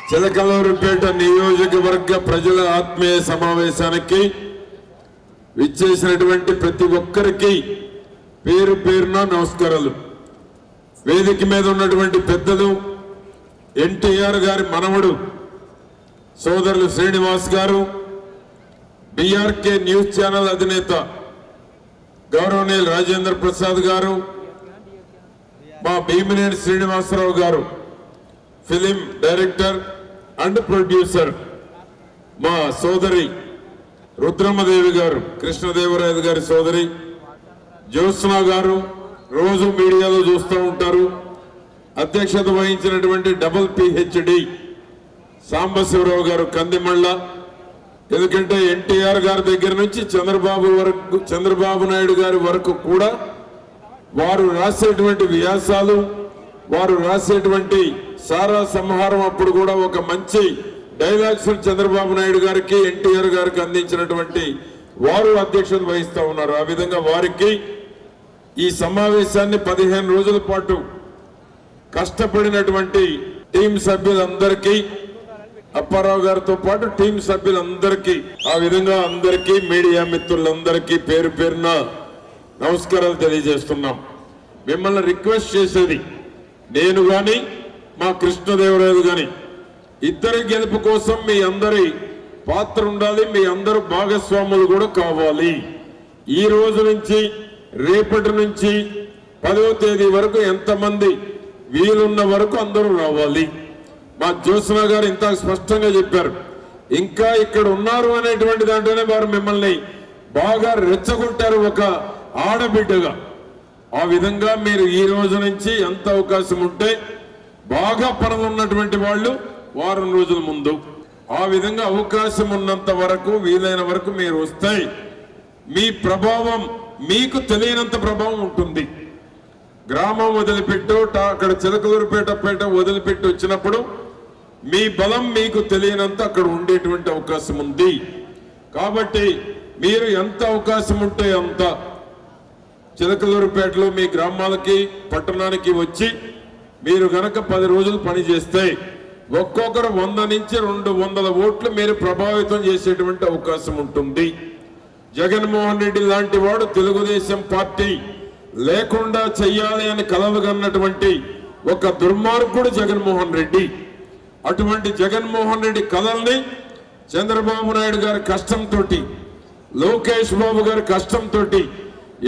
చిలకలూరిపేట నియోజకవర్గ ప్రజల ఆత్మీయ సమావేశానికి విచ్చేసినటువంటి ప్రతి ఒక్కరికి పేరు పేరున నమస్కారాలు. వేదిక మీద ఉన్నటువంటి పెద్దలు, ఎన్టీఆర్ గారి మనవడు సోదరులు శ్రీనివాస్ గారు, బిఆర్కే న్యూస్ ఛానల్ అధినేత గౌరవనీయులు రాజేంద్ర ప్రసాద్ గారు, మా భీమినేని శ్రీనివాసరావు గారు ఫిలిం డైరెక్టర్ అండ్ ప్రొడ్యూసర్, మా సోదరి రుద్రమ్మదేవి గారు, కృష్ణదేవరాయలు గారి సోదరి జ్యోత్స్న గారు, రోజు మీడియాలో చూస్తూ ఉంటారు. అధ్యక్షత వహించినటువంటి డబుల్ పిహెచ్డి సాంబశివరావు గారు కందిమళ్ళ. ఎందుకంటే ఎన్టీఆర్ గారి దగ్గర నుంచి చంద్రబాబు నాయుడు గారి వరకు కూడా వారు రాసేటువంటి వ్యాసాలు, వారు రాసేటువంటి సారా సంహారం అప్పుడు కూడా ఒక మంచి డైలాగ్స్ చంద్రబాబు నాయుడు గారికి, ఎన్టీఆర్ గారికి అందించినటువంటి వారు అధ్యక్షత వహిస్తూ ఉన్నారు. ఆ విధంగా వారికి ఈ సమావేశాన్ని 15 రోజుల పాటు కష్టపడినటువంటి టీం సభ్యులందరికీ, అప్పారావు గారితో పాటు టీం సభ్యులందరికీ, ఆ విధంగా అందరికీ, మీడియా మిత్రులందరికీ పేరు పేరున నమస్కారాలు తెలియజేస్తున్నాం. మిమ్మల్ని రిక్వెస్ట్ చేసేది, నేను గాని మా కృష్ణదేవరాయలు గాని ఇద్దరి గెలుపు కోసం మీ అందరి పాత్ర ఉండాలి, మీ అందరూ భాగస్వాములు కూడా కావాలి. ఈ రోజు నుంచి రేపటి నుంచి 10వ తేదీ వరకు ఎంతమంది వీలున్న వరకు అందరూ రావాలి. మా జ్యోత్స్న గారు ఇంత స్పష్టంగా చెప్పారు. ఇంకా ఇక్కడ ఉన్నారు అనేటువంటి దాంట్లోనే వారు మిమ్మల్ని బాగా రెచ్చగొట్టారు ఒక ఆడబిడ్డగా. ఆ విధంగా మీరు ఈ రోజు నుంచి ఎంత అవకాశం ఉంటే బాగా పనులు ఉన్నటువంటి వాళ్ళు వారం రోజుల ముందు, ఆ విధంగా అవకాశం ఉన్నంత వరకు వీలైన వరకు మీరు వస్తే మీ ప్రభావం మీకు తెలియనంత ప్రభావం ఉంటుంది. గ్రామం వదిలిపెట్టు, అక్కడ చిలకలూరిపేట వదిలిపెట్టి వచ్చినప్పుడు మీ బలం మీకు తెలియనంత అక్కడ ఉండేటువంటి అవకాశం ఉంది. కాబట్టి మీరు ఎంత అవకాశం ఉంటే అంత చిలకలూరిపేటలో మీ గ్రామాలకి, పట్టణానికి వచ్చి మీరు గనక 10 రోజులు పని చేస్తే ఒక్కొక్కరు 100 నుంచి 200 ఓట్లు మీరు ప్రభావితం చేసేటువంటి అవకాశం ఉంటుంది. జగన్మోహన్ రెడ్డి లాంటి వాడు తెలుగుదేశం పార్టీ లేకుండా చెయ్యాలి అని కలలుగన్నటువంటి ఒక దుర్మార్గుడు జగన్మోహన్ రెడ్డి. అటువంటి జగన్మోహన్ రెడ్డి కలల్ని చంద్రబాబు నాయుడు గారి కష్టంతో, లోకేష్ బాబు గారి కష్టంతో,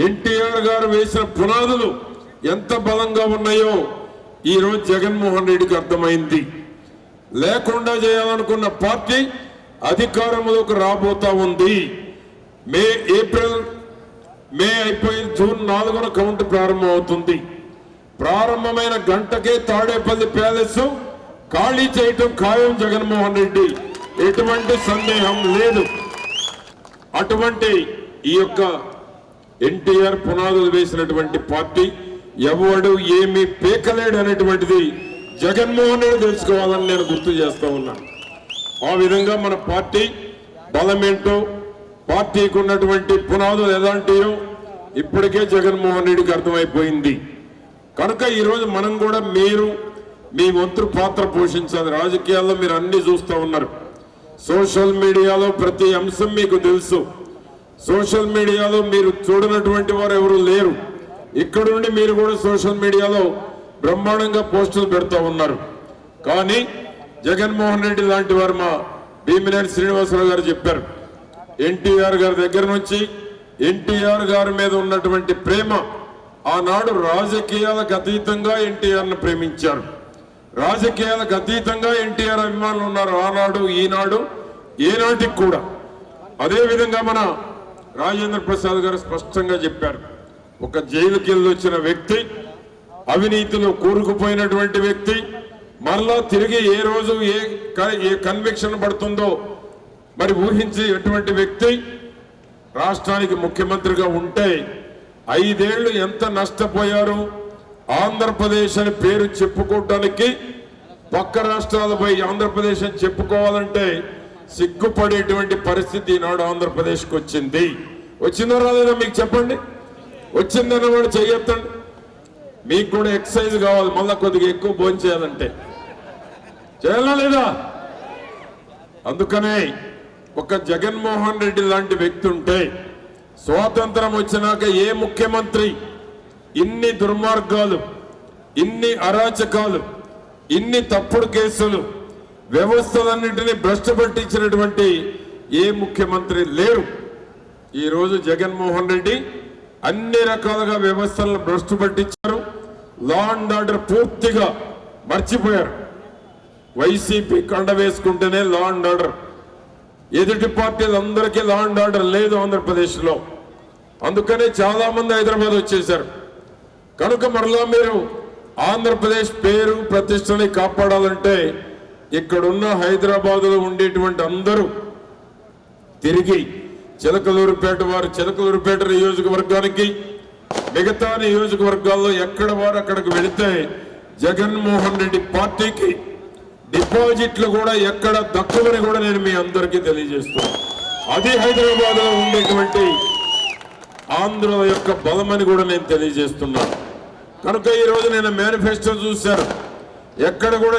ఎన్టీఆర్ గారు వేసిన పునాదులు ఎంత బలంగా ఉన్నాయో ఈ రోజు జగన్మోహన్ రెడ్డికి అర్థమైంది. లేకుండా చేయాలనుకున్న పార్టీ అధికారంలోకి రాబోతా ఉంది. ఏప్రిల్ మే అయిపోయి జూన్ 4న కౌంట్ ప్రారంభం అవుతుంది. ప్రారంభమైన గంటకే తాడేపల్లి ప్యాలెస్ ఖాళీ చేయటం ఖాయం జగన్మోహన్ రెడ్డి, ఎటువంటి సందేహం లేదు. అటువంటి ఈ యొక్క ఎన్టీఆర్ పునాదులు వేసినటువంటి పార్టీ ఎవడు ఏమీ పీకలేడు అనేటువంటిది జగన్మోహన్ రెడ్డి తెలుసుకోవాలని నేను గుర్తు చేస్తా ఉన్నాను. ఆ విధంగా మన పార్టీ బలమేంటో, పార్టీకి ఉన్నటువంటి పునాదులు ఎలాంటియో ఇప్పటికే జగన్మోహన్ రెడ్డికి అర్థమైపోయింది. కనుక ఈరోజు మనం కూడా మీరు మీ వంతు పాత్ర పోషించాలి. రాజకీయాల్లో మీరు అన్ని చూస్తూ ఉన్నారు. సోషల్ మీడియాలో ప్రతి అంశం మీకు తెలుసు. సోషల్ మీడియాలో మీరు చూడనటువంటి వారు ఎవరు లేరు. ఇక్కడ నుండి మీరు కూడా సోషల్ మీడియాలో బ్రహ్మాండంగా పోస్టులు పెడతా ఉన్నారు. కానీ జగన్మోహన్ రెడ్డి లాంటి వారు, మా భీమినేని శ్రీనివాసరావు గారు చెప్పారు, ఎన్టీఆర్ గారి దగ్గర నుంచి ఎన్టీఆర్ గారి మీద ఉన్నటువంటి ప్రేమ, ఆనాడు రాజకీయాలకు అతీతంగా ఎన్టీఆర్ను ప్రేమించారు. రాజకీయాలకు అతీతంగా ఎన్టీఆర్ అభిమానులు ఉన్నారు ఆనాడు, ఈనాడు, ఏనాటికి కూడా. అదేవిధంగా మన రాజేంద్ర ప్రసాద్ గారు స్పష్టంగా చెప్పారు, ఒక జైలుకి వెళ్ళి వచ్చిన వ్యక్తి, అవినీతిలో కూరుకుపోయినటువంటి వ్యక్తి, మరలా తిరిగి ఏ రోజు ఏ కన్విక్షన్ పడుతుందో మరి ఊహించి ఎటువంటి వ్యక్తి రాష్ట్రానికి ముఖ్యమంత్రిగా ఉంటే 5 ఏళ్లు ఎంత నష్టపోయారు. ఆంధ్రప్రదేశ్ అని పేరు చెప్పుకోవటానికి పక్క రాష్ట్రాలపై ఆంధ్రప్రదేశ్ అని చెప్పుకోవాలంటే సిగ్గుపడేటువంటి పరిస్థితి ఈనాడు ఆంధ్రప్రదేశ్కి వచ్చింది. వచ్చిందో రాలేదో మీకు చెప్పండి. వచ్చిందన్న వాడు చెయ్యొద్దండి. మీకు కూడా ఎక్సర్సైజ్ కావాలి, మళ్ళా కొద్దిగా ఎక్కువ భోజనం చేయాలంటే చేయాలా లేదా? అందుకనే ఒక జగన్మోహన్ రెడ్డి లాంటి వ్యక్తి ఉంటే స్వాతంత్రం వచ్చినాక ఏ ముఖ్యమంత్రి ఇన్ని దుర్మార్గాలు, ఇన్ని అరాచకాలు, ఇన్ని తప్పుడు కేసులు, వ్యవస్థలన్నింటినీ భ్రష్టు పట్టించినటువంటి ఏ ముఖ్యమంత్రి లేరు. ఈరోజు జగన్మోహన్ రెడ్డి అన్ని రకాలుగా వ్యవస్థలను భ్రష్టు పట్టించారు. లా అండ్ ఆర్డర్ పూర్తిగా మర్చిపోయారు. వైసీపీ కండ వేసుకుంటేనే లా అండ్ ఆర్డర్, ఎదుటి పార్టీలందరికీ లా అండ్ ఆర్డర్ లేదు ఆంధ్రప్రదేశ్లో. అందుకనే చాలా మంది హైదరాబాద్ వచ్చేశారు. కనుక మరలా మీరు ఆంధ్రప్రదేశ్ పేరు ప్రతిష్టని కాపాడాలంటే ఇక్కడున్న హైదరాబాదులో ఉండేటువంటి అందరూ తిరిగి చిలకలూరుపేట వారు చిలకలూరుపేట నియోజకవర్గానికి, మిగతా నియోజకవర్గాల్లో ఎక్కడ వారు అక్కడికి వెళితే జగన్మోహన్ రెడ్డి పార్టీకి డిపాజిట్లు కూడా ఎక్కడ దక్కువని కూడా నేను మీ అందరికీ తెలియజేస్తున్నాను. అది హైదరాబాద్ లో ఉండేటువంటి ఆంధ్రుల యొక్క బలమని కూడా నేను తెలియజేస్తున్నాను. కనుక ఈ రోజు నేను మేనిఫెస్టో చూశాను. ఎక్కడ కూడా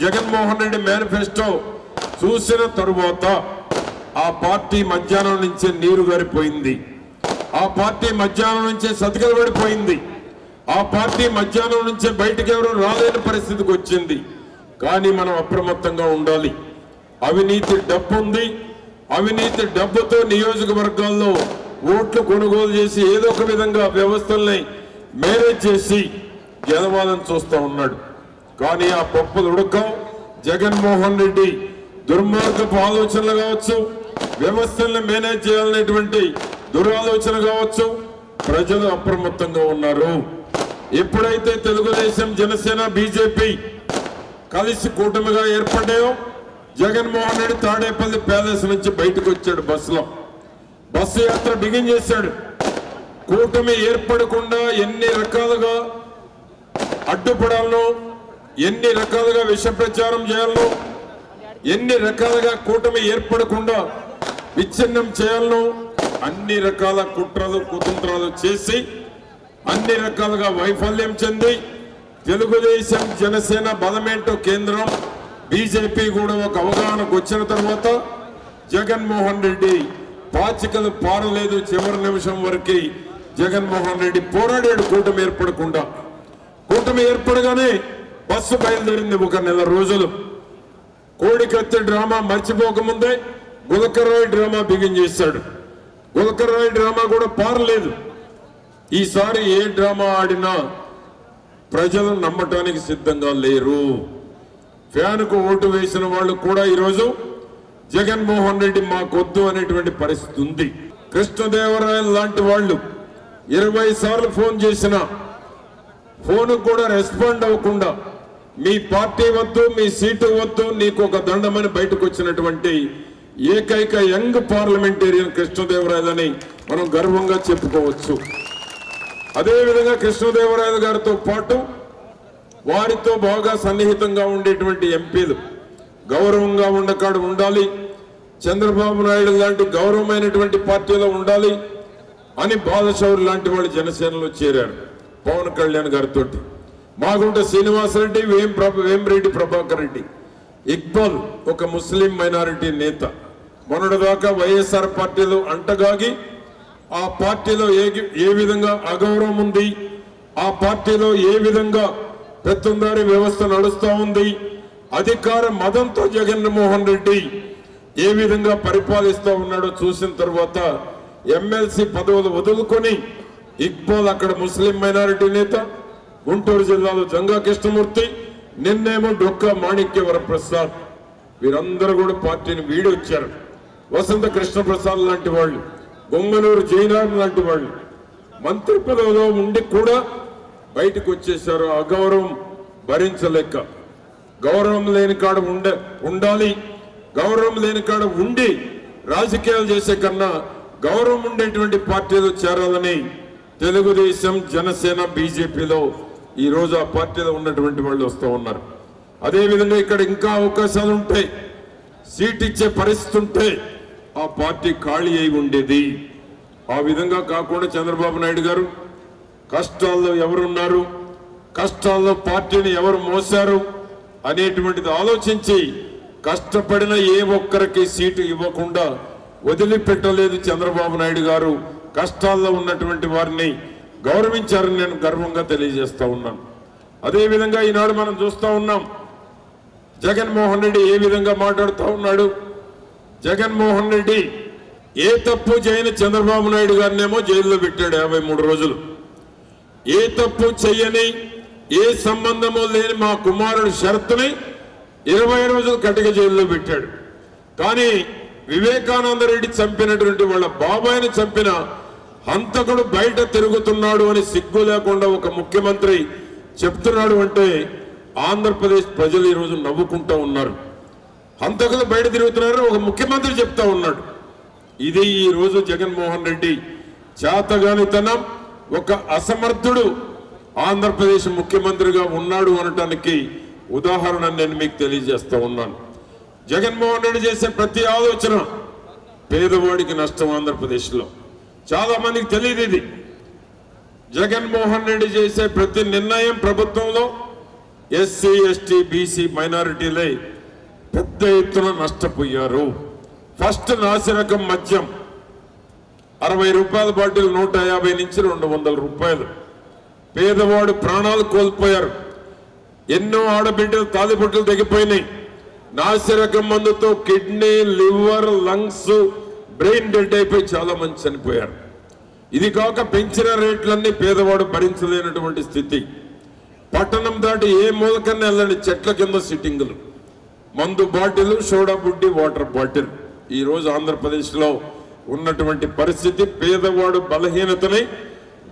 జగన్మోహన్ రెడ్డి మేనిఫెస్టో చూసిన తరువాత ఆ పార్టీ మధ్యాహ్నం నుంచే నీరు గారిపోయింది. ఆ పార్టీ మధ్యాహ్నం నుంచే సతికలు పడిపోయింది. ఆ పార్టీ మధ్యాహ్నం నుంచే బయటికి ఎవరు రాలేని పరిస్థితికి వచ్చింది. కానీ మనం అప్రమత్తంగా ఉండాలి. అవినీతి డబ్బు ఉంది. అవినీతి డబ్బుతో నియోజకవర్గాల్లో ఓట్లు కొనుగోలు చేసి ఏదో ఒక విధంగా వ్యవస్థల్ని మేనేజ్ చేసి గెలవాలని చూస్తూ ఉన్నాడు. కానీ ఆ పప్పులు ఉడకం. జగన్మోహన్ రెడ్డి దుర్మార్గపు ఆలోచనలు కావచ్చు, వ్యవస్థల్ని మేనేజ్ చేయాలనేటువంటి దురాలోచన కావచ్చు, ప్రజలు అప్రమత్తంగా ఉన్నారు. ఎప్పుడైతే తెలుగుదేశం, జనసేన, బీజేపీ కలిసి కూటమిగా ఏర్పడ్డాయో జగన్మోహన్ రెడ్డి తాడేపల్లి ప్యాలెస్ నుంచి బయటకు వచ్చాడు. బస్సు యాత్ర బిగిన్ చేశాడు. కూటమి ఏర్పడకుండా ఎన్ని రకాలుగా అడ్డుపడాలను, ఎన్ని రకాలుగా విష ప్రచారం చేయాలను, ఎన్ని రకాలుగా కూటమి ఏర్పడకుండా విచ్ఛిన్నం చేయాలను, అన్ని రకాల కుట్రలు కుతంత్రాలు చేసి అన్ని రకాలుగా వైఫల్యం చెంది తెలుగుదేశం, జనసేన బలమేంటో కేంద్రం, బీజేపీ కూడా ఒక అవగాహనకు వచ్చిన తర్వాత జగన్మోహన్ రెడ్డి పాచికలు పారలేదు. చివరి నిమిషం వరకు జగన్మోహన్ రెడ్డి పోరాడాడు కూటమి ఏర్పడకుండా. కూటమి ఏర్పడగానే బస్సు బయలుదేరింది. ఒక నెల రోజులు కోడికత్తి డ్రామా మర్చిపోకముందే గులకరాయి డ్రామా బిగిన్ చేశాడు. గులకరాయి డ్రామా కూడా పారలేదు. ఈసారి ఏ డ్రామా ఆడినా ప్రజలు నమ్మటానికి సిద్ధంగా లేరు. ఫ్యాన్కు ఓటు వేసిన వాళ్ళు కూడా ఈరోజు జగన్మోహన్ రెడ్డి మాకొద్దు అనేటువంటి పరిస్థితి ఉంది. కృష్ణదేవరాయలు లాంటి వాళ్ళు 20 సార్లు ఫోన్ చేసిన ఫోన్ కూడా రెస్పాండ్ అవ్వకుండా మీ పార్టీ వద్దు, మీ సీటు వద్దు, నీకు ఒక దండమని బయటకు వచ్చినటువంటి ఏకైక యంగ్ పార్లమెంటేరియన్ కృష్ణదేవరాయలని మనం గర్వంగా చెప్పుకోవచ్చు. అదేవిధంగా కృష్ణదేవరాయలు గారితో పాటు వారితో బాగా సన్నిహితంగా ఉండేటువంటి ఎంపీలు గౌరవంగా ఉండకాడు ఉండాలి, చంద్రబాబు నాయుడు లాంటి గౌరవమైనటువంటి పార్టీలో ఉండాలి అని బాలశౌరి లాంటి వాళ్ళు జనసేనలో చేరారు. పవన్ కళ్యాణ్ గారితో మాగుంట శ్రీనివాసరెడ్డి, వేమిరెడ్డి ప్రభాకర్ రెడ్డి, ఇక్బాల్ ఒక ముస్లిం మైనారిటీ నేత, మొన్నటిదాకా వైఎస్ఆర్ పార్టీలో అంటగాగి ఆ పార్టీలో ఏ విధంగా అగౌరవం ఉంది, ఆ పార్టీలో ఏ విధంగా పెత్తందారి వ్యవస్థ నడుస్తూ ఉంది, అధికార మదంతో జగన్మోహన్ రెడ్డి ఏ విధంగా పరిపాలిస్తూ ఉన్నాడో చూసిన తర్వాత ఎమ్మెల్సీ పదవులు వదులుకొని ఇక్బాల్ అక్కడ ముస్లిం మైనారిటీ నేత, గుంటూరు జిల్లాలో జంగా కృష్ణమూర్తి, నిన్నేమో డొక్కా మాణిక్య వరప్రసాద్, వీరందరూ కూడా పార్టీని వీడి వచ్చారు. వసంత కృష్ణప్రసాద్ లాంటి వాళ్ళు, బొమ్మనూరు జైనార్ లాంటి వాళ్ళు మంత్రి పదవిలో ఉండి కూడా బయటకు వచ్చేశారు. అగౌరవం భరించలేక గౌరవం లేని కాడ ఉండాలి, గౌరవం లేని కాడ ఉండి రాజకీయాలు చేసే కన్నా గౌరవం ఉండేటువంటి పార్టీలో చేరాలని తెలుగుదేశం, జనసేన, బీజేపీలో ఈ రోజు ఆ పార్టీలో ఉన్నటువంటి వాళ్ళు వస్తూ ఉన్నారు. అదేవిధంగా ఇక్కడ ఇంకా అవకాశాలు ఉంటాయి, సీట్ ఇచ్చే పరిస్థితి ఉంటే ఆ పార్టీ ఖాళీ అయి ఉండేది. ఆ విధంగా కాకుండా చంద్రబాబు నాయుడు గారు కష్టాల్లో ఎవరున్నారు, కష్టాల్లో పార్టీని ఎవరు మోసారు అనేటువంటిది ఆలోచించి కష్టపడిన ఏ ఒక్కరికి సీటు ఇవ్వకుండా వదిలిపెట్టలేదు చంద్రబాబు నాయుడు గారు. కష్టాల్లో ఉన్నటువంటి వారిని గౌరవించారని నేను గర్వంగా తెలియజేస్తా ఉన్నాను. అదేవిధంగా ఈనాడు మనం చూస్తూ ఉన్నాం, జగన్మోహన్ రెడ్డి ఏ విధంగా మాట్లాడుతూ ఉన్నాడు. జగన్మోహన్ రెడ్డి ఏ తప్పు చేయని చంద్రబాబు నాయుడు గారినేమో జైల్లో పెట్టాడు 53 రోజులు. ఏ తప్పు చెయ్యని, ఏ సంబంధము లేని మా కుమారుడు షరతుని 20 రోజులు కటిక జైల్లో పెట్టాడు. కానీ వివేకానంద రెడ్డి చంపినటువంటి వాళ్ళ బాబాయిని చంపిన హంతకుడు బయట తిరుగుతున్నాడు అని సిగ్గు లేకుండా ఒక ముఖ్యమంత్రి చెప్తున్నాడు అంటే ఆంధ్రప్రదేశ్ ప్రజలు ఈరోజు నవ్వుకుంటూ ఉన్నారు. హంతకులు బయట తిరుగుతున్నారు ఒక ముఖ్యమంత్రి చెప్తా ఉన్నాడు. ఇది ఈ రోజు జగన్మోహన్ రెడ్డి చేతగానితనం, ఒక అసమర్థుడు ఆంధ్రప్రదేశ్ ముఖ్యమంత్రిగా ఉన్నాడు అనటానికి ఉదాహరణ నేను మీకు తెలియజేస్తా ఉన్నాను. జగన్మోహన్ రెడ్డి చేసే ప్రతి ఆలోచన పేదవాడికి నష్టం. ఆంధ్రప్రదేశ్లో చాలా మందికి తెలియదు ఇది. జగన్మోహన్ రెడ్డి చేసే ప్రతి నిర్ణయం ప్రభుత్వంలో ఎస్సీ, ఎస్టీ, బీసీ, మైనారిటీలే పెద్ద ఎత్తున నష్టపోయారు. ఫస్ట్ నాసిరకం మద్యం 60 రూపాయల బాటిల్ 150 నుంచి 200 రూపాయలు. పేదవాడు ప్రాణాలు కోల్పోయారు. ఎన్నో ఆడబిడ్డలు తాలిబొట్టులు తెగిపోయినాయి. నాసిరకం మందుతో kidney, liver, lungs, brain dead అయిపోయి చాలా మంది చనిపోయారు. ఇది కాక పెంచిన రేట్లన్నీ పేదవాడు భరించలేనటువంటి స్థితి. పట్టణం దాటి ఏ మూలకన్నా వెళ్ళండి, చెట్ల కింద సిట్టింగులు, మందు బాటిల్, సోడా బుడ్డి, వాటర్ బాటిల్. ఈరోజు ఆంధ్రప్రదేశ్లో ఉన్నటువంటి పరిస్థితి, పేదవాడు బలహీనతని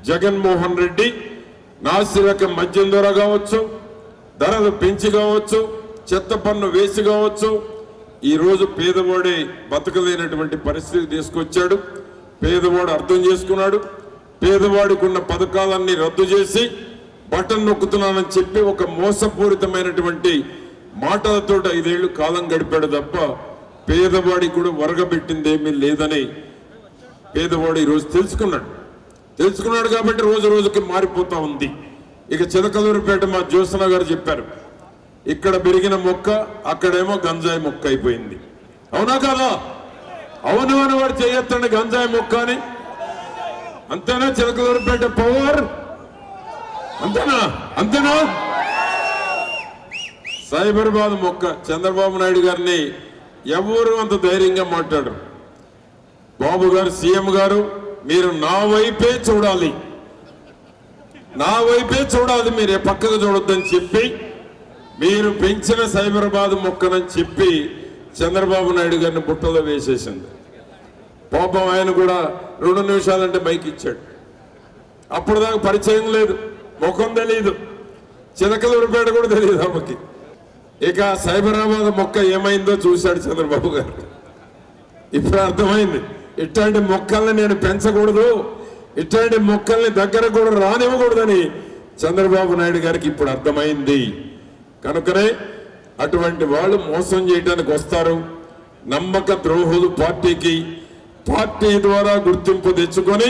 జగన్మోహన్ రెడ్డి నాసిరకం మద్యం ద్వారా కావచ్చు, ధరలు పెంచి కావచ్చు, చెత్త పన్ను వేసి కావచ్చు, ఈరోజు పేదవాడే బతకలేనటువంటి పరిస్థితి తీసుకొచ్చాడు. పేదవాడు అర్థం చేసుకున్నాడు. పేదవాడికి ఉన్న పథకాలన్నీ రద్దు చేసి బటన్ నొక్కుతున్నానని చెప్పి ఒక మోసపూరితమైనటువంటి మాటలతో 5 ఏళ్లు కాలం గడిపాడు తప్ప పేదవాడికి కూడా వరగబెట్టింది ఏమీ లేదని పేదవాడు ఈరోజు తెలుసుకున్నాడు కాబట్టి రోజు రోజుకి మారిపోతా ఉంది. ఇక చిలకలూరిపేట మా జ్యోత్స్న గారు చెప్పారు, ఇక్కడ పెరిగిన మొక్క అక్కడేమో గంజాయి మొక్క అయిపోయింది. అవునా కాదా? అవును అని వాడు చేయొద్దండి గంజాయి మొక్క అని. అంతేనా? చిలకలూరిపేట పవర్ అంతేనా? సైబరాబాద్ మొక్క చంద్రబాబు నాయుడు గారిని ఎవరు అంత ధైర్యంగా మాట్లాడరు. బాబు గారు, సీఎం గారు, మీరు నా వైపే చూడాలి, మీరు పక్కకు చూడొద్దని చెప్పి మీరు పెంచిన సైబరాబాద్ మొక్కనని చెప్పి చంద్రబాబు నాయుడు గారిని బుట్టలో వేసేసింది. పాపం ఆయన కూడా 2 నిమిషాలంటే మైక్ ఇచ్చాడు. అప్పుడు దాకా పరిచయం లేదు, ముఖం తెలియదు, చిలకలూరిపేట కూడా తెలియదు ఆమెకి. ఇక సైబరాబాద్ మొక్క ఏమైందో చూశాడు చంద్రబాబు గారు. ఇప్పుడు అర్థమైంది, ఇట్లాంటి మొక్కల్ని నేను పెంచకూడదు, ఇట్లాంటి మొక్కల్ని దగ్గర కూడా రానివ్వకూడదని చంద్రబాబు నాయుడు గారికి ఇప్పుడు అర్థమైంది. కనుకనే అటువంటి వాళ్ళు మోసం చేయడానికి వస్తారు. నమ్మక ద్రోహులు పార్టీ ద్వారా గుర్తింపు తెచ్చుకొని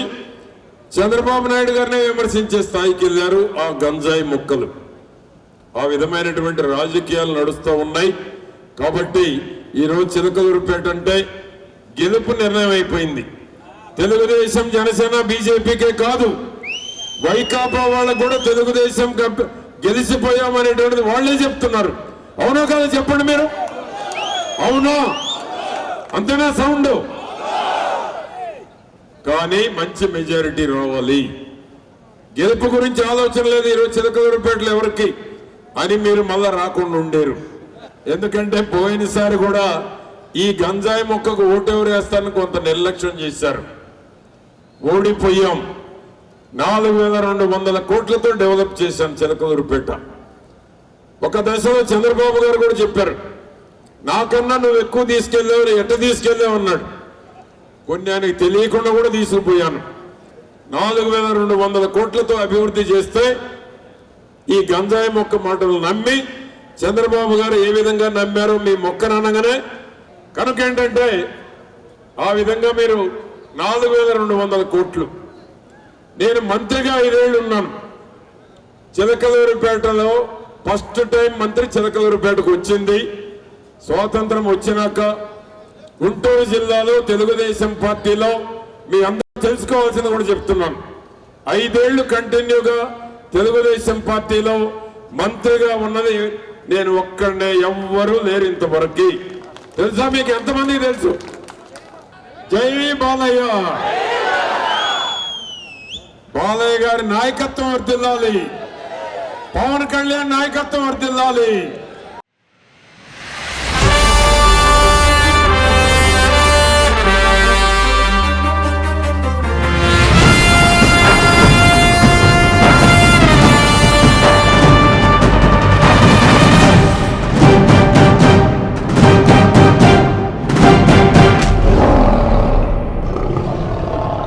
చంద్రబాబు నాయుడు గారిని విమర్శించే స్థాయికి వెళ్ళారు ఆ గంజాయి మొక్కలు. ఆ విధమైనటువంటి రాజకీయాలు నడుస్తూ ఉన్నాయి. కాబట్టి ఈరోజు చిలకలూరిపేట అంటే గెలుపు నిర్ణయం అయిపోయింది. తెలుగుదేశం, జనసేన, బీజేపీకే కాదు, వైకాపా వాళ్ళకు కూడా తెలుగుదేశం గెలిచిపోయామనేటువంటిది వాళ్లే చెప్తున్నారు. అవునా కాదా చెప్పండి మీరు? అవునా? అంతేనా సౌండ్? కానీ మంచి మెజారిటీ రావాలి. గెలుపు గురించి ఆలోచన లేదు ఈరోజు చిలకలూరిపేటలో ఎవరికి అని మీరు మళ్ళా రాకుండా ఉండేరు. ఎందుకంటే పోయినసారి కూడా ఈ గంజాయి మొక్కకు ఓటెవరు వేస్తారని కొంత నిర్లక్ష్యం చేశారు. ఓడిపోయాం. 4200 కోట్లతో డెవలప్ చేశాను చిలకలూరిపేట. ఒక దశలో చంద్రబాబు గారు కూడా చెప్పారు, నాకన్నా నువ్వు ఎక్కువ తీసుకెళ్ళావు, ఎట్ట తీసుకెళ్ళావు అన్నాడు. కొన్ని ఆయనకి తెలియకుండా కూడా తీసుకుపోయాను. 4200 కోట్లతో అభివృద్ధి చేస్తే ఈ గంజాయి మొక్క మాటలు నమ్మి చంద్రబాబు గారు ఏ విధంగా నమ్మారో మీ మొక్కను అనగానే, కనుక ఏంటంటే ఆ విధంగా మీరు 4200 కోట్లు. నేను మంత్రిగా 5 ఏళ్ళు ఉన్నాను. చిలకలూరిపేటలో ఫస్ట్ టైం మంత్రి చిలకలూరిపేటకు వచ్చింది. స్వాతంత్రం వచ్చినాక గుంటూరు జిల్లాలో తెలుగుదేశం పార్టీలో మీ అందరూ తెలుసుకోవాల్సింది కూడా చెప్తున్నాను. 5 ఏళ్లు కంటిన్యూగా తెలుగుదేశం పార్టీలో మంత్రిగా ఉన్నది నేను ఒక్కడే, ఎవ్వరూ లేరు ఇంతవరకు. తెలుసా మీకు? ఎంతమందికి తెలుసు? జై బాలయ్య. బాలయ్య గారి నాయకత్వం వర్ధిల్లాలి, పవన్ కళ్యాణ్ నాయకత్వం వర్ధిల్లాలి.